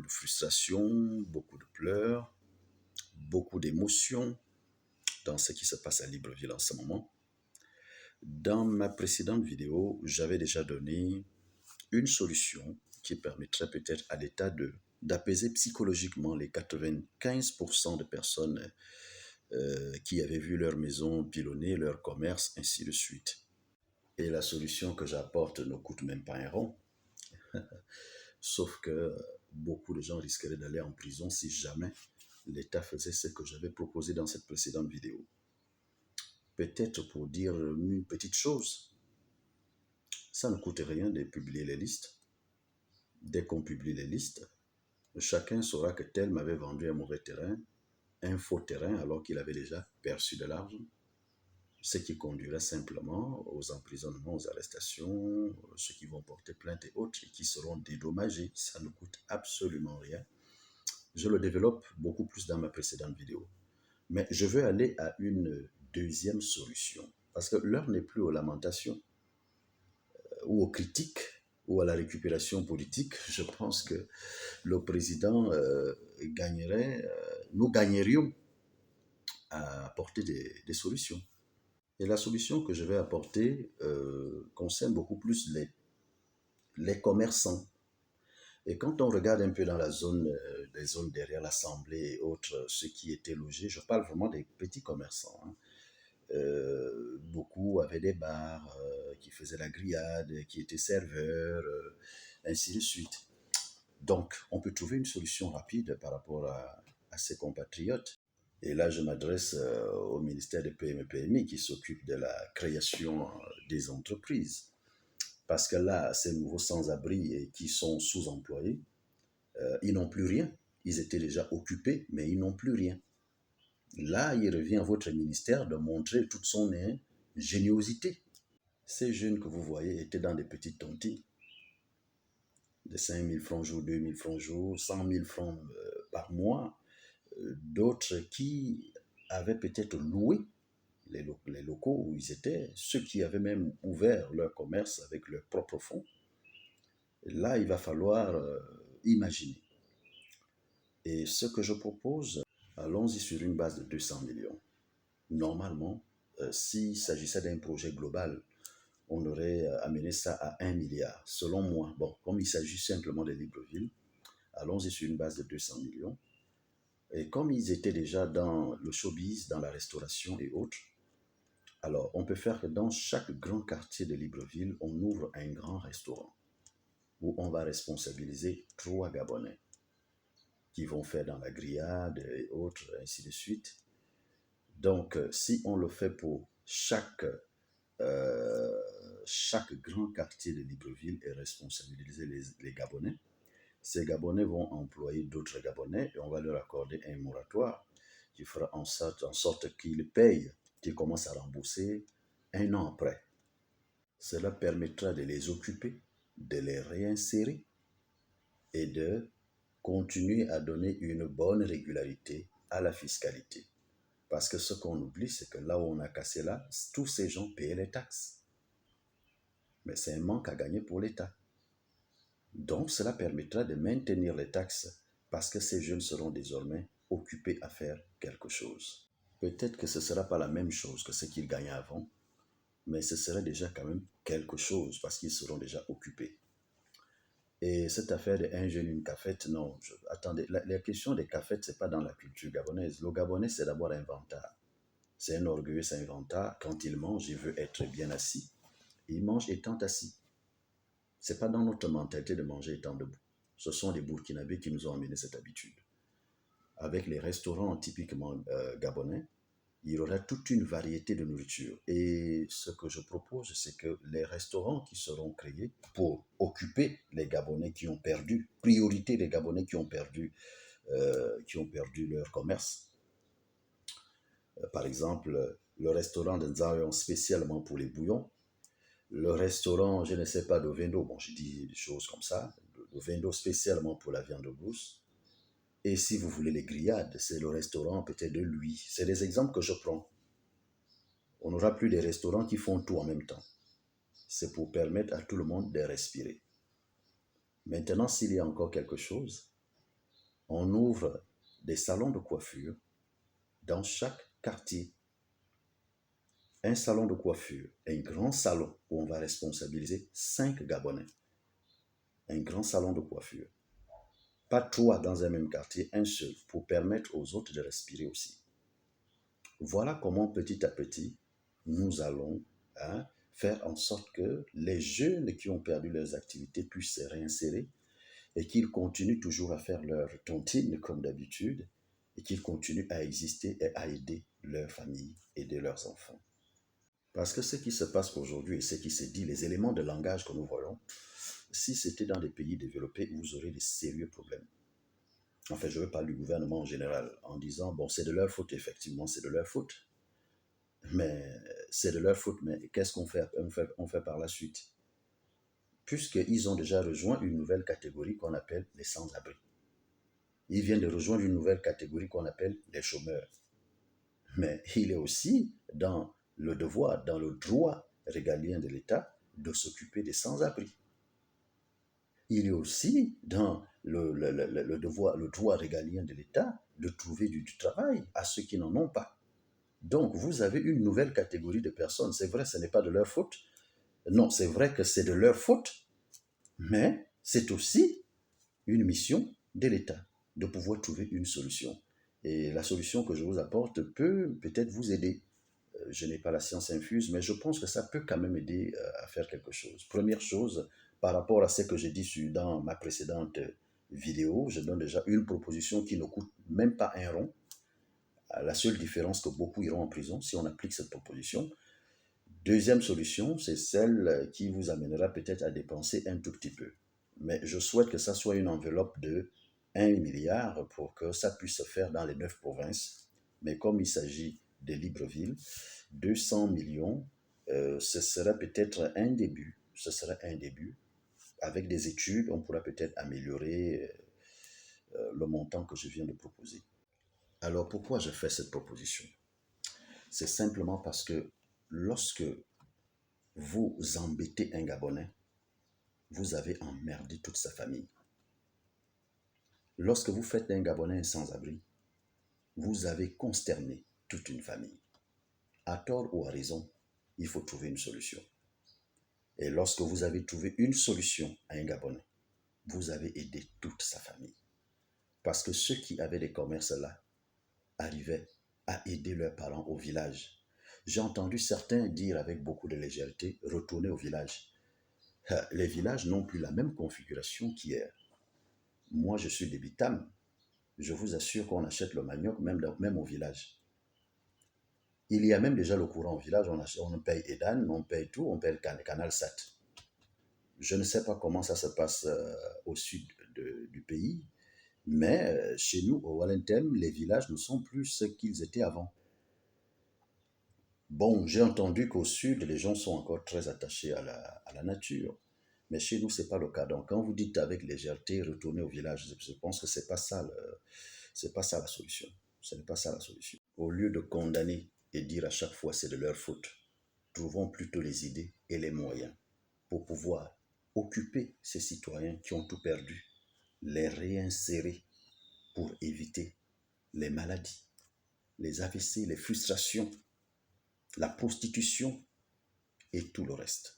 de frustration, beaucoup de pleurs, beaucoup d'émotions dans ce qui se passe à Libreville en ce moment. Dans ma précédente vidéo, j'avais déjà donné une solution qui permettrait peut-être à l'État d'apaiser psychologiquement les 95% de personnes qui avaient vu leur maison pilonnée, leur commerce, ainsi de suite. Et la solution que j'apporte ne coûte même pas un rond. Sauf que beaucoup de gens risqueraient d'aller en prison si jamais l'État faisait ce que j'avais proposé dans cette précédente vidéo. Peut-être pour dire une petite chose, ça ne coûte rien de publier les listes. Dès qu'on publie les listes, chacun saura que tel m'avait vendu un mauvais terrain, un faux terrain alors qu'il avait déjà perçu de l'argent, ce qui conduira simplement aux emprisonnements, aux arrestations, ceux qui vont porter plainte et autres, et qui seront dédommagés. Ça ne coûte absolument rien. Je le développe beaucoup plus dans ma précédente vidéo. Mais je veux aller à une deuxième solution, parce que l'heure n'est plus aux lamentations, ou aux critiques, ou à la récupération politique. Je pense que le président gagnerait, nous gagnerions à apporter des solutions. Et la solution que je vais apporter concerne beaucoup plus les commerçants. Et quand on regarde un peu dans la zone, les zones derrière l'Assemblée et autres, ceux qui étaient logés, je parle vraiment des petits commerçants. Beaucoup avaient des bars qui faisaient la grillade, qui étaient serveurs, ainsi de suite. Donc, on peut trouver une solution rapide par rapport à ces compatriotes. Et là, je m'adresse au ministère des PME-PMI qui s'occupe de la création des entreprises. Parce que là, ces nouveaux sans-abri et qui sont sous-employés, ils n'ont plus rien. Ils étaient déjà occupés, mais ils n'ont plus rien. Là, il revient à votre ministère de montrer toute son ingéniosité. Ces jeunes que vous voyez étaient dans des petites tontines de 5 000 francs jour, 2 000 francs jour, 100 000 francs par mois. D'autres qui avaient peut-être loué les locaux où ils étaient, ceux qui avaient même ouvert leur commerce avec leurs propres fonds. Là, il va falloir imaginer. Et ce que je propose, allons-y sur une base de 200 millions. Normalement, s'il s'agissait d'un projet global, on aurait amené ça à 1 milliard, selon moi. Bon, comme il s'agit simplement de Libreville, allons-y sur une base de 200 millions. Et comme ils étaient déjà dans le showbiz, dans la restauration et autres, alors on peut faire que dans chaque grand quartier de Libreville, on ouvre un grand restaurant où on va responsabiliser 3 Gabonais qui vont faire dans la grillade et autres, ainsi de suite. Donc, si on le fait pour chaque grand quartier de Libreville et responsabiliser les Gabonais, ces Gabonais vont employer d'autres Gabonais et on va leur accorder un moratoire qui fera en sorte qu'ils payent, qu'ils commencent à rembourser 1 an après. Cela permettra de les occuper, de les réinsérer et de continuer à donner une bonne régularité à la fiscalité. Parce que ce qu'on oublie, c'est que là où on a cassé là, tous ces gens payaient les taxes. Mais c'est un manque à gagner pour l'État. Donc cela permettra de maintenir les taxes parce que ces jeunes seront désormais occupés à faire quelque chose. Peut-être que ce ne sera pas la même chose que ce qu'ils gagnaient avant, mais ce serait déjà quand même quelque chose parce qu'ils seront déjà occupés. Et cette affaire de un jeune, une cafette, non. Attendez, la question des cafettes, ce n'est pas dans la culture gabonaise. Le Gabonais, c'est d'abord un vantard. C'est un orgueilleux, c'est un vantard. Quand il mange, il veut être bien assis. Il mange étant assis. Ce n'est pas dans notre mentalité de manger étant debout. Ce sont les Burkinabés qui nous ont amené cette habitude. Avec les restaurants typiquement gabonais, il y aura toute une variété de nourriture. Et ce que je propose, c'est que les restaurants qui seront créés pour occuper les Gabonais qui ont perdu, priorité des Gabonais qui ont perdu leur commerce. Par exemple, le restaurant de Nzayon spécialement pour les bouillons, le restaurant, je ne sais pas, de Vendo, bon, je dis des choses comme ça, de Vendo spécialement pour la viande rousse. Et si vous voulez les grillades, c'est le restaurant peut-être de lui. C'est des exemples que je prends. On n'aura plus des restaurants qui font tout en même temps. C'est pour permettre à tout le monde de respirer. Maintenant, s'il y a encore quelque chose, On ouvre des salons de coiffure dans chaque quartier. Un salon de coiffure, un grand salon où on va responsabiliser 5 Gabonais. Un grand salon de coiffure. Pas 3 dans un même quartier, un seul, pour permettre aux autres de respirer aussi. Voilà comment petit à petit, nous allons faire en sorte que les jeunes qui ont perdu leurs activités puissent se réinsérer et qu'ils continuent toujours à faire leur tontine comme d'habitude et qu'ils continuent à exister et à aider leurs familles, aider leurs enfants. Parce que ce qui se passe aujourd'hui et ce qui se dit, les éléments de langage que nous voyons, si c'était dans des pays développés, vous aurez des sérieux problèmes. En fait, je veux parler du gouvernement en général, en disant, bon, c'est de leur faute, effectivement, c'est de leur faute. Mais c'est de leur faute, mais qu'est-ce qu'on fait, on fait par la suite? Puisqu'ils ont déjà rejoint une nouvelle catégorie qu'on appelle les sans-abri. Ils viennent de rejoindre une nouvelle catégorie qu'on appelle les chômeurs. Mais il est aussi dans le devoir, dans le droit régalien de l'État de s'occuper des sans-abri. Il est aussi dans le devoir, le droit régalien de l'État de trouver du travail à ceux qui n'en ont pas. Donc, vous avez une nouvelle catégorie de personnes. C'est vrai, ce n'est pas de leur faute. Non, c'est vrai que c'est de leur faute, mais c'est aussi une mission de l'État de pouvoir trouver une solution. Et la solution que je vous apporte peut peut-être vous aider. Je n'ai pas la science infuse, mais je pense que ça peut quand même aider à faire quelque chose. Première chose, par rapport à ce que j'ai dit dans ma précédente vidéo, je donne déjà une proposition qui ne coûte même pas un rond. La seule différence que beaucoup iront en prison si on applique cette proposition. Deuxième solution, c'est celle qui vous amènera peut-être à dépenser un tout petit peu. Mais je souhaite que ça soit une enveloppe de 1 milliard pour que ça puisse se faire dans les 9 provinces. Mais comme il s'agit de Libreville, 200 millions, ce sera peut-être un début. Ce sera un début. Avec des études, on pourra peut-être améliorer le montant que je viens de proposer. Alors pourquoi je fais cette proposition? C'est simplement parce que lorsque vous embêtez un Gabonais, vous avez emmerdé toute sa famille. Lorsque vous faites d'un Gabonais un sans-abri, vous avez consterné toute une famille. À tort ou à raison, il faut trouver une solution. Et lorsque vous avez trouvé une solution à un Gabonais, vous avez aidé toute sa famille. Parce que ceux qui avaient des commerces là arrivaient à aider leurs parents au village. J'ai entendu certains dire avec beaucoup de légèreté, retourner au village. Les villages n'ont plus la même configuration qu'hier. Moi, je suis des Bitam. Je vous assure qu'on achète le manioc même au village. Il y a même déjà le courant au village. On paye Edan, on paye tout, on paye le canal Sat. Je ne sais pas comment ça se passe au sud du pays, mais chez nous, au Walentem, les villages ne sont plus ce qu'ils étaient avant. Bon, j'ai entendu qu'au sud, les gens sont encore très attachés à la nature. Mais chez nous, ce n'est pas le cas. Donc, quand vous dites avec légèreté, retourner au village, je pense que ce n'est pas ça, c'est pas ça la solution. Ce n'est pas ça la solution. Au lieu de condamner et dire à chaque fois c'est de leur faute, trouvons plutôt les idées et les moyens pour pouvoir occuper ces citoyens qui ont tout perdu, les réinsérer pour éviter les maladies, les AVC, les frustrations, la prostitution et tout le reste.